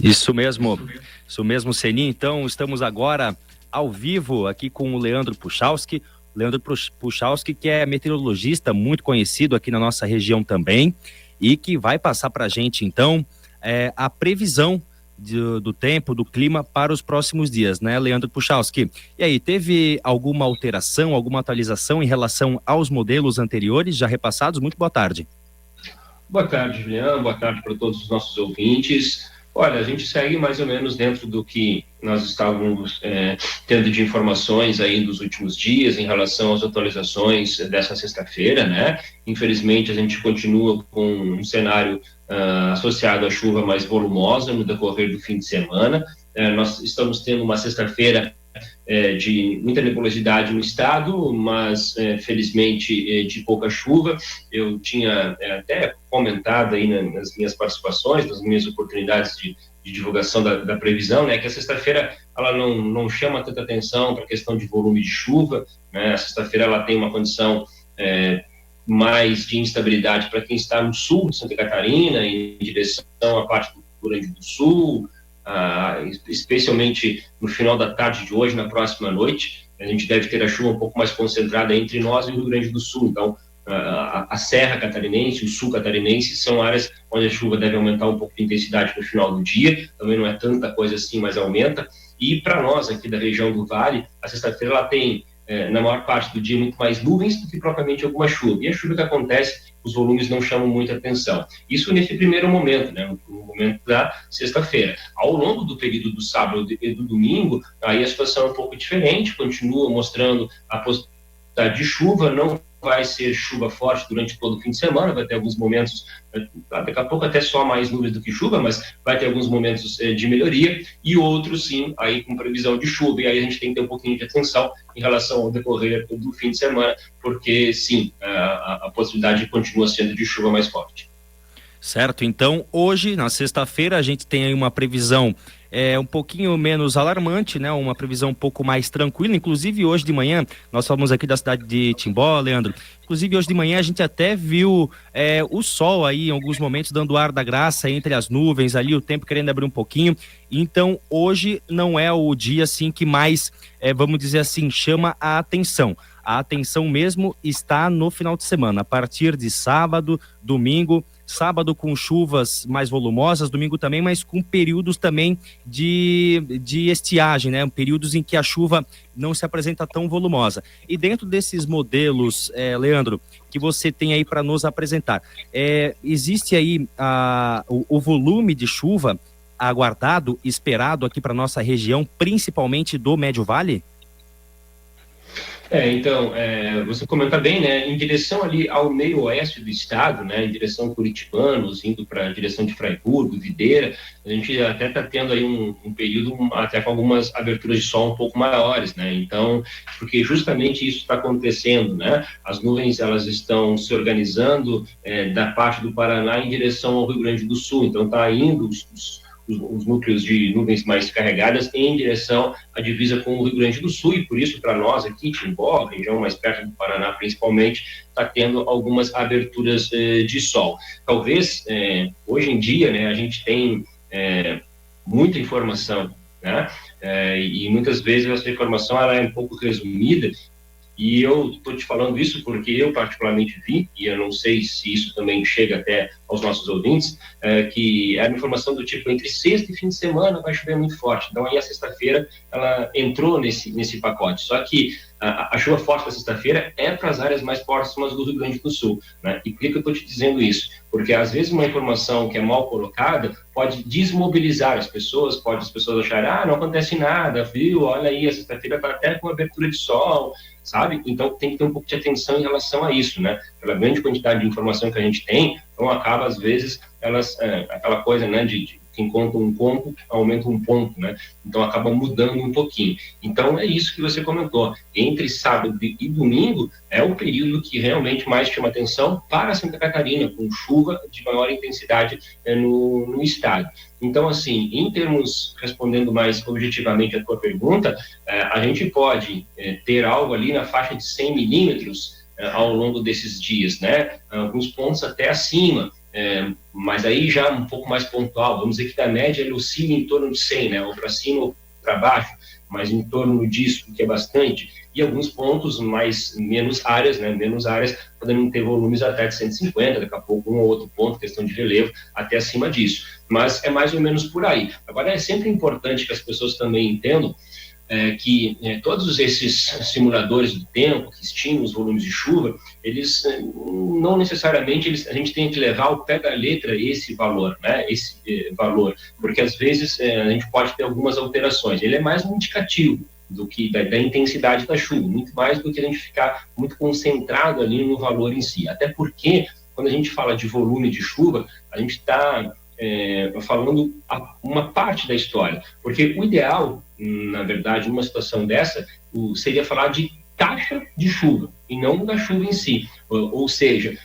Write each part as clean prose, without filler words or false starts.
Isso mesmo, Ceni. Então, estamos agora ao vivo aqui com o Leandro Puchalski. Leandro Puchalski, que é meteorologista muito conhecido aqui na nossa região também, e que vai passar para a gente, então, a previsão do tempo, do clima para os próximos dias, né, Leandro Puchalski? E aí, teve alguma alteração, alguma atualização em relação aos modelos anteriores já repassados? Muito boa tarde. Boa tarde, Juliano. Boa tarde para todos os nossos ouvintes. Olha, a gente segue mais ou menos dentro do que nós estávamos tendo de informações aí nos últimos dias em relação às atualizações dessa sexta-feira, né? Infelizmente, a gente continua com um cenário associado à chuva mais volumosa no decorrer do fim de semana. Nós estamos tendo uma sexta-feira de muita nebulosidade no estado, mas felizmente de pouca chuva. Eu tinha até comentado aí nas minhas participações, nas minhas oportunidades de divulgação da previsão, né, que a sexta-feira ela não chama tanta atenção para a questão de volume de chuva, né? A sexta-feira ela tem uma condição mais de instabilidade para quem está no sul de Santa Catarina, em direção à parte do Rio Grande do Sul, especialmente no final da tarde de hoje, na próxima noite. A gente deve ter a chuva um pouco mais concentrada entre nós e o Rio Grande do Sul. Então, a Serra Catarinense, o Sul Catarinense, são áreas onde a chuva deve aumentar um pouco de intensidade no final do dia. Também não é tanta coisa assim, mas aumenta. E para nós aqui da região do Vale, a sexta-feira ela tem, na maior parte do dia, muito mais nuvens do que propriamente alguma chuva. E a chuva que acontece, os volumes não chamam muita atenção. Isso nesse primeiro momento, né, no momento da sexta-feira. Ao longo do período do sábado e do domingo, aí a situação é um pouco diferente, continua mostrando a possibilidade de chuva, não vai ser chuva forte durante todo o fim de semana, vai ter alguns momentos, daqui a pouco até só mais nuvens do que chuva, mas vai ter alguns momentos de melhoria, e outros sim, aí com previsão de chuva, e aí a gente tem que ter um pouquinho de atenção em relação ao decorrer do fim de semana, porque sim, a possibilidade continua sendo de chuva mais forte. Certo, então hoje, na sexta-feira, a gente tem aí uma previsão um pouquinho menos alarmante, né? Uma previsão um pouco mais tranquila. Inclusive hoje de manhã, nós falamos aqui da cidade de Timbó, Leandro. Inclusive hoje de manhã a gente até viu o sol aí em alguns momentos dando ar da graça entre as nuvens ali, o tempo querendo abrir um pouquinho. Então hoje não é o dia assim que mais, vamos dizer assim, chama a atenção. A atenção mesmo está no final de semana, a partir de sábado, domingo. Sábado com chuvas mais volumosas, domingo também, mas com períodos também de estiagem, né? Períodos em que a chuva não se apresenta tão volumosa. E dentro desses modelos, Leandro, que você tem aí para nos apresentar, existe aí o volume de chuva aguardado, esperado aqui para nossa região, principalmente do Médio Vale? Então, você comenta bem, né, em direção ali ao meio oeste do estado, né, em direção a Curitibanos, indo para a direção de Fraiburgo, Videira, a gente até está tendo aí um período até com algumas aberturas de sol um pouco maiores, né, então, porque justamente isso está acontecendo, né, as nuvens, elas estão se organizando da parte do Paraná em direção ao Rio Grande do Sul, então está indo os núcleos de nuvens mais carregadas em direção à divisa com o Rio Grande do Sul, e por isso, para nós aqui, Timbó, região mais perto do Paraná principalmente, está tendo algumas aberturas de sol. Talvez, hoje em dia, né, a gente tem muita informação, né, e muitas vezes essa informação ela é um pouco resumida. E eu estou te falando isso porque eu particularmente vi, e eu não sei se isso também chega até aos nossos ouvintes, que era informação do tipo, entre sexta e fim de semana vai chover muito forte. Então aí a sexta-feira ela entrou nesse pacote. Só que a chuva forte da sexta-feira é para as áreas mais próximas do Rio Grande do Sul, né? E por que eu estou te dizendo isso? Porque às vezes uma informação que é mal colocada pode desmobilizar as pessoas, pode as pessoas acharem, não acontece nada, viu? Olha aí, a sexta-feira está até com abertura de sol, sabe? Então tem que ter um pouco de atenção em relação a isso, né? Pela grande quantidade de informação que a gente tem, então acaba às vezes aquela coisa, né, de quem conta um ponto, aumenta um ponto, né? Então acaba mudando um pouquinho. Então é isso que você comentou. Entre sábado e domingo é o período que realmente mais chama atenção para Santa Catarina, com chuva de maior intensidade no estado. Então, assim, em termos, respondendo mais objetivamente a tua pergunta, a gente pode ter algo ali na faixa de 100 milímetros ao longo desses dias, né? Alguns pontos até acima. mas aí já um pouco mais pontual, vamos dizer que da média ele oscila em torno de 100, né, ou para cima ou para baixo, mas em torno disso, que é bastante, e alguns pontos menos áreas, podendo ter volumes até de 150, daqui a pouco um ou outro ponto, questão de relevo, até acima disso. Mas é mais ou menos por aí. Agora, é sempre importante que as pessoas também entendam que todos esses simuladores do tempo, que estimam os volumes de chuva, eles não necessariamente a gente tem que levar ao pé da letra esse valor, né? Valor, porque às vezes a gente pode ter algumas alterações. Ele é mais um indicativo do que da intensidade da chuva, muito mais do que a gente ficar muito concentrado ali no valor em si. Até porque, quando a gente fala de volume de chuva, a gente está falando uma parte da história, porque o ideal, na verdade, numa situação dessa, seria falar de taxa de chuva e não da chuva em si, ou seja,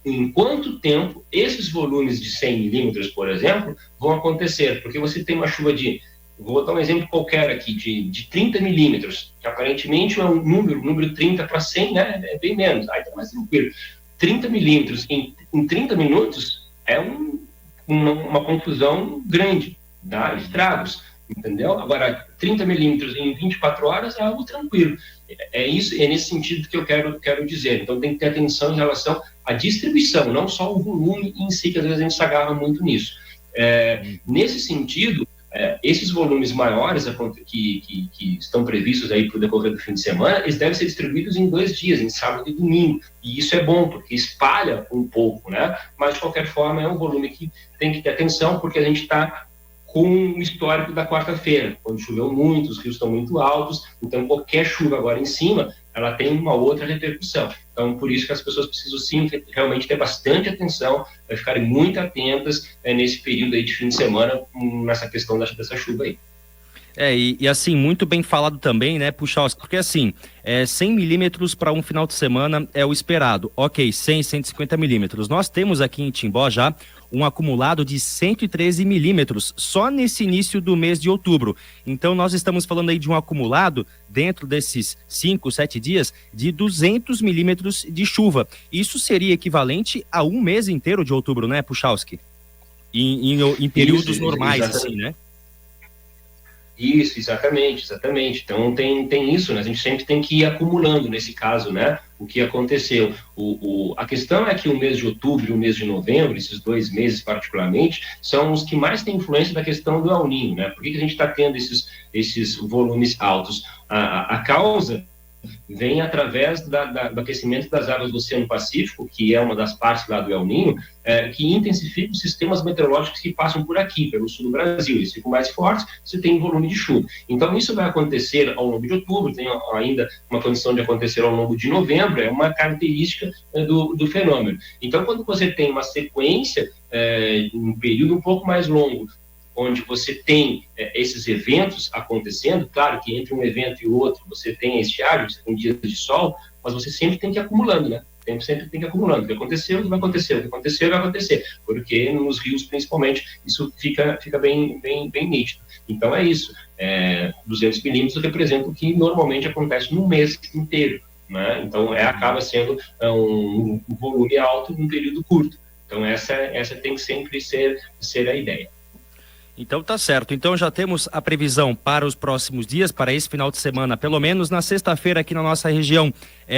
em quanto tempo esses volumes de 100 milímetros, por exemplo, vão acontecer, porque você tem uma chuva vou dar um exemplo qualquer aqui, de 30 milímetros, que aparentemente é um número 30 para 100, né, é bem menos, aí está mais tranquilo. 30 milímetros em 30 minutos é uma confusão grande, dá estragos, entendeu? Agora, 30 milímetros em 24 horas é algo tranquilo. É nesse sentido que eu quero dizer. Então, tem que ter atenção em relação à distribuição, não só o volume em si, que às vezes a gente se agarra muito nisso. Nesse sentido, esses volumes maiores que estão previstos aí para o decorrer do fim de semana, eles devem ser distribuídos em 2 dias, em sábado e domingo, e isso é bom, porque espalha um pouco, né? Mas, de qualquer forma, é um volume que tem que ter atenção, porque a gente está com o histórico da quarta-feira, quando choveu muito, os rios estão muito altos, então qualquer chuva agora em cima, ela tem uma outra repercussão. Então, por isso que as pessoas precisam, sim, realmente ter bastante atenção, ficarem muito atentas nesse período aí de fim de semana, nessa questão dessa chuva aí. E assim, muito bem falado também, né, Puchalski, porque assim, 100 milímetros para um final de semana é o esperado. Ok, 100, 150 milímetros. Nós temos aqui em Timbó já um acumulado de 113 milímetros, só nesse início do mês de outubro. Então, nós estamos falando aí de um acumulado, dentro desses 5, 7 dias, de 200 milímetros de chuva. Isso seria equivalente a um mês inteiro de outubro, né, Puchalski? Em períodos normais, assim, né? Isso, exatamente. Então tem isso, né? A gente sempre tem que ir acumulando nesse caso, né? O que aconteceu. A questão é que o mês de outubro e o mês de novembro, esses 2 meses particularmente, são os que mais têm influência da questão do El Niño, né? Por que a gente está tendo esses volumes altos? A causa vem através do aquecimento das águas do Oceano Pacífico, que é uma das partes lá do El Niño, que intensifica os sistemas meteorológicos que passam por aqui, pelo sul do Brasil. Eles ficam mais fortes, você tem volume de chuva. Então, isso vai acontecer ao longo de outubro, tem ainda uma condição de acontecer ao longo de novembro, é uma característica do fenômeno. Então, quando você tem uma sequência, um período um pouco mais longo, onde você tem esses eventos acontecendo, claro que entre um evento e outro você tem a estiagem, você tem dias de sol, mas você sempre tem que ir acumulando, né? Sempre tem que ir acumulando. O que aconteceu, vai acontecer. O que aconteceu, vai acontecer. Porque nos rios, principalmente, isso fica bem nítido. Então, é isso. 200 milímetros representa o que normalmente acontece no mês inteiro, né? Então, acaba sendo um volume alto num período curto. Então, essa tem que sempre ser a ideia. Então tá certo. Então já temos a previsão para os próximos dias, para esse final de semana, pelo menos na sexta-feira aqui na nossa região.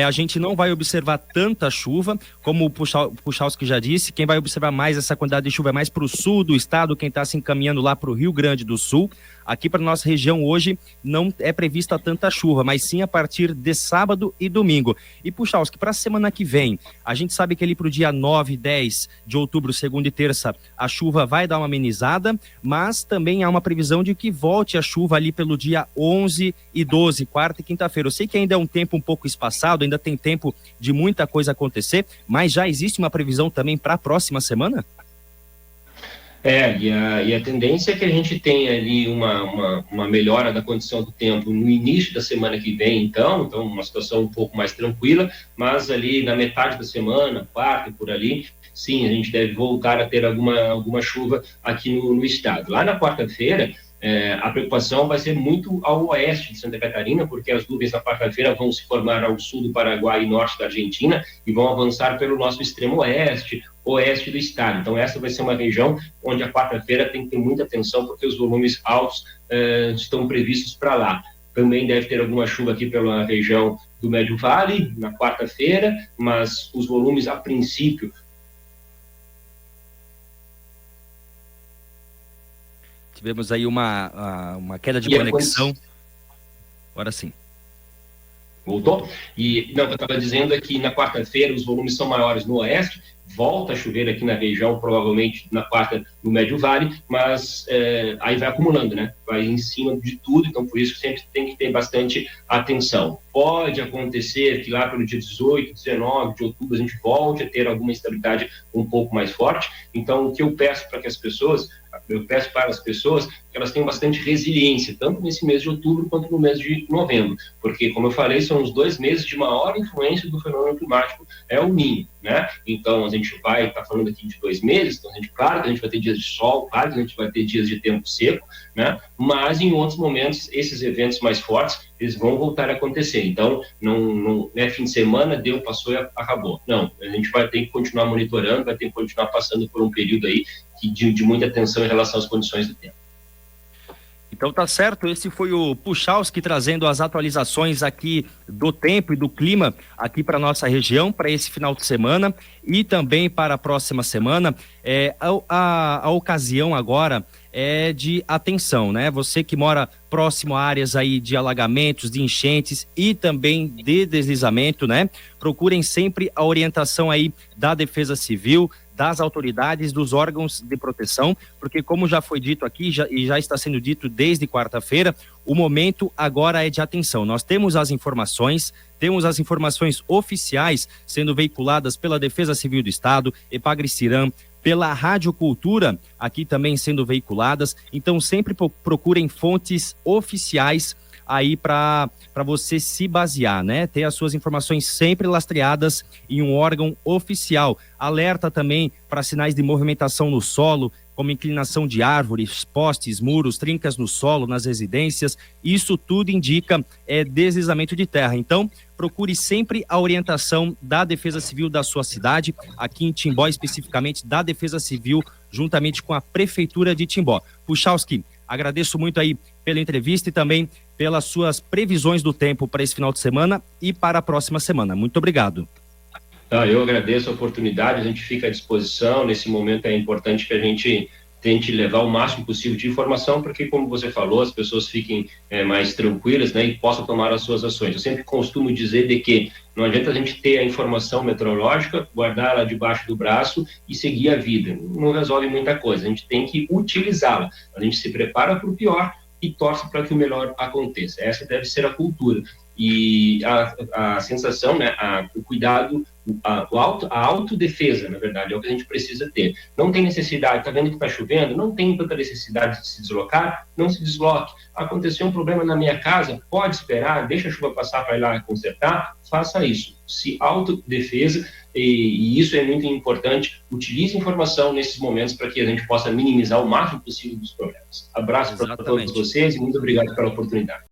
A gente não vai observar tanta chuva, como o Puchalski já disse. Quem vai observar mais essa quantidade de chuva é mais para o sul do estado, quem está se encaminhando lá para o Rio Grande do Sul. Aqui para nossa região hoje não é prevista tanta chuva, mas sim a partir de sábado e domingo. E Puchalski, para a semana que vem, a gente sabe que ali para o dia 9 e 10 de outubro, segunda e terça, a chuva vai dar uma amenizada, mas também há uma previsão de que volte a chuva ali pelo dia 11 e 12, quarta e quinta-feira. Eu sei que ainda é um tempo um pouco espaçado, ainda tem tempo de muita coisa acontecer, mas já existe uma previsão também para a próxima semana? E a tendência é que a gente tenha ali uma melhora da condição do tempo no início da semana que vem, então uma situação um pouco mais tranquila, mas ali na metade da semana, quarta e por ali, sim, a gente deve voltar a ter alguma chuva aqui no estado. Lá na quarta-feira, A preocupação vai ser muito ao oeste de Santa Catarina, porque as nuvens na quarta-feira vão se formar ao sul do Paraguai e norte da Argentina e vão avançar pelo nosso extremo oeste do estado. Então, essa vai ser uma região onde a quarta-feira tem que ter muita atenção, porque os volumes altos estão previstos para lá. Também deve ter alguma chuva aqui pela região do Médio Vale, na quarta-feira, mas os volumes, a princípio... Tivemos aí uma queda de conexão. Agora sim. Voltou? E não, o que eu estava dizendo é que na quarta-feira os volumes são maiores no oeste, volta a chover aqui na região, provavelmente na quarta no Médio Vale, mas aí vai acumulando, né? Vai em cima de tudo, então por isso sempre tem que ter bastante atenção. Pode acontecer que lá pelo dia 18, 19 de outubro a gente volte a ter alguma instabilidade um pouco mais forte, então o que eu peço para as pessoas que elas tenham bastante resiliência, tanto nesse mês de outubro quanto no mês de novembro, porque, como eu falei, são os 2 meses de maior influência do fenômeno climático, é o Ninho, né? Então, a gente vai estar falando aqui de 2 meses, então, claro que a gente vai ter dias de sol, claro que a gente vai ter dias de tempo seco, né? Mas, em outros momentos, esses eventos mais fortes, eles vão voltar a acontecer. Então, não é fim de semana, deu, passou e acabou. Não, a gente vai ter que continuar monitorando, vai ter que continuar passando por um período aí de muita atenção em relação às condições do tempo. Então tá certo, esse foi o Puchalski trazendo as atualizações aqui do tempo e do clima aqui para nossa região, para esse final de semana e também para a próxima semana. A ocasião agora é de atenção, né? Você que mora próximo a áreas aí de alagamentos, de enchentes e também de deslizamento, né? Procurem sempre a orientação aí da Defesa Civil, das autoridades, dos órgãos de proteção, porque como já foi dito aqui e já está sendo dito desde quarta-feira, o momento agora é de atenção. Nós temos as informações oficiais sendo veiculadas pela Defesa Civil do Estado, Epagre-Ciram, pela Rádio Cultura, aqui também sendo veiculadas, então sempre procurem fontes oficiais aí para você se basear, né? Ter as suas informações sempre lastreadas em um órgão oficial. Alerta também para sinais de movimentação no solo, como inclinação de árvores, postes, muros, trincas no solo, nas residências. Isso tudo indica deslizamento de terra. Então, procure sempre a orientação da Defesa Civil da sua cidade, aqui em Timbó, especificamente da Defesa Civil, juntamente com a Prefeitura de Timbó. Puchalski, agradeço muito aí pela entrevista e também pelas suas previsões do tempo para esse final de semana e para a próxima semana. Muito obrigado. Eu agradeço a oportunidade, a gente fica à disposição. Nesse momento é importante que a gente tente levar o máximo possível de informação para que, como você falou, as pessoas fiquem mais tranquilas, né, e possam tomar as suas ações. Eu sempre costumo dizer de que não adianta a gente ter a informação meteorológica, guardar ela debaixo do braço e seguir a vida. Não resolve muita coisa, a gente tem que utilizá-la. A gente se prepara para o pior e torce para que o melhor aconteça. Essa deve ser a cultura. E a sensação, né, o cuidado, a autodefesa, na verdade, é o que a gente precisa ter. Não tem necessidade, está vendo que está chovendo, não tem tanta necessidade de se deslocar, não se desloque. Aconteceu um problema na minha casa, pode esperar, deixa a chuva passar para ir lá consertar, faça isso. Se autodefesa, e isso é muito importante, utilize informação nesses momentos para que a gente possa minimizar o máximo possível dos problemas. Abraço para todos vocês e muito obrigado pela oportunidade.